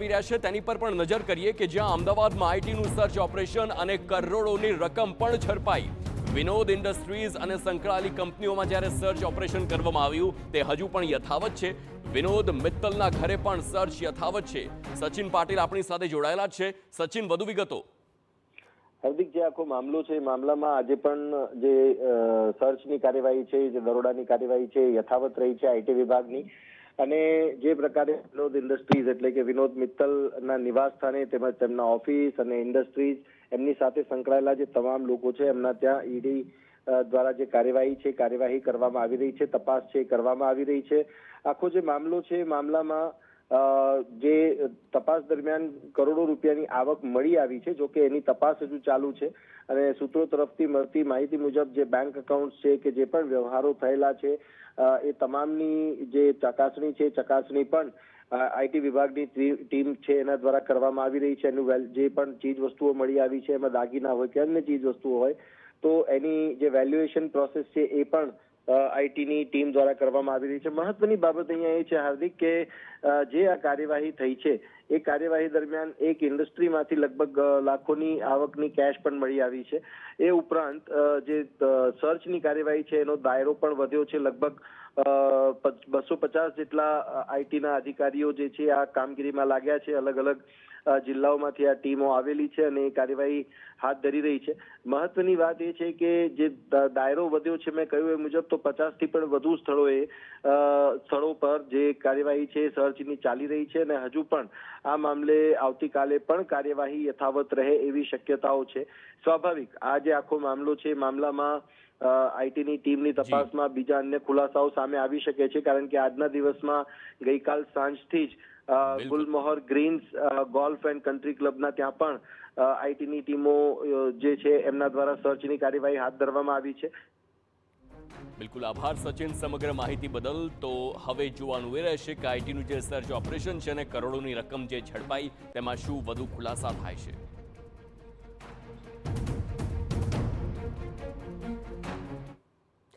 આવી રહ્યા છે તેની પર પણ નજર કરીએ કે જ્યાં અમદાવાદમાં આઈટીનું સર્ચ ઓપરેશન અને કરોડોની રકમ પણ ઝડપાઈ। વિનોદ ઇન્ડસ્ટ્રીઝ અને સંકળાયેલી કંપનીઓમાં જ્યારે સર્ચ ઓપરેશન કરવામાં આવ્યું તે હજુ પણ યથાવત છે। વિનોદ મિત્તલના ઘરે પણ સર્ચ યથાવત છે। સચિન પાટીલ આપણી સાથે જોડાયેલા છે। સચિન, વધુ વિગતો। હાર્દિક, જે આખો મામલો છે, મામલામાં આજે પણ જે સર્ચની કાર્યવાહી છે, જે દરોડાની કાર્યવાહી છે, યથાવત રહી છે આઈટી વિભાગની। અને જે પ્રકારે વિનોદ ઇન્ડસ્ટ્રીઝ એટલે કે વિનોદ મિત્તલના નિવાસ સ્થાને તેમજ તેમના ઓફિસ અને ઇન્ડસ્ટ્રીઝ એમની સાથે સંકળાયેલા જે તમામ લોકો છે એમના ત્યાં ઈડી દ્વારા જે કાર્યવાહી કરવામાં આવી રહી છે, તપાસ છે કરવામાં આવી રહી છે। આખો જે મામલો છે, મામલામાં જે તપાસ દરમિયાન કરોડો રૂપિયાની આવક મળી આવી છે। જો કે એની તપાસ હજુ ચાલુ છે અને સૂત્રો તરફથી મળતી માહિતી મુજબ જે બેંક એકાઉન્ટ છે કે જે પણ વ્યવહારો થયેલા છે એ તમામની જે ચકાસણી છે, ચકાસણી પણ આઈટી વિભાગની ટીમ છે એના દ્વારા કરવામાં આવી રહી છે। એનું જે પણ ચીજ વસ્તુઓ મળી આવી છે, એમાં દાગીના હોય કે અન્ય ચીજ વસ્તુઓ હોય તો એની જે વેલ્યુએશન પ્રોસેસ છે એ પણ આઈટીની ટીમ દ્વારા કરવામાં આવી રહી છે। મહત્વની બાબત અહીંયા એ છે, હાર્દિક, કે જે આ કાર્યવાહી થઈ છે એ કાર્યવાહી દરમિયાન એક ઇન્ડસ્ટ્રીમાંથી લગભગ લાખોની આવકની કેશ પણ મળી આવી છે। એ ઉપરાંત જે સર્ચની કાર્યવાહી છે એનો દાયરો પણ વધ્યો છે। લગભગ 250 જેટલા આઈટીના અધિકારીઓ જે છે આ કામગીરીમાં લાગ્યા છે। અલગ અલગ જિલ્લાઓમાંથી આ ટીમો આવેલી છે અને એ કાર્યવાહી હાથ ધરી રહી છે। મહત્વની વાત એ છે કે જે દાયરો વધ્યો છે, મેં કહ્યું એ મુજબ, તો 50થી પણ વધુ સ્થળો પર જે કાર્યવાહી છે સર્ચની ચાલી રહી છે અને હજુ પણ આ મામલે આવતીકાલે પણ કાર્યવાહી યથાવત રહે એવી શક્યતાઓ છે। સ્વાભાવિક આ જે આખો મામલો છે, મામલામાં આઈટીની ટીમની તપાસમાં બીજા અન્ય ખુલાસાઓ સામે આવી શકે છે, કારણ કે આજના દિવસમાં ગઈકાલ સાંજથી જ ગુલમોહર ગ્રીન્સ ગોલ્ફ એન્ડ કન્ટ્રી ક્લબના ત્યાં પણ આઈટીની ટીમો જે છે એમના દ્વારા સર્ચની કાર્યવાહી હાથ ધરવામાં આવી છે। બિલકુલ, આભાર સચિન સમગ્ર માહિતી બદલ। તો હવે જોવાનું એ રહેશે કે આઈટીનું જે સર્ચ ઓપરેશન છે અને કરોડોની રકમ જે ઝડપાઈ તેમાં શું વધુ ખુલાસા થાય છે।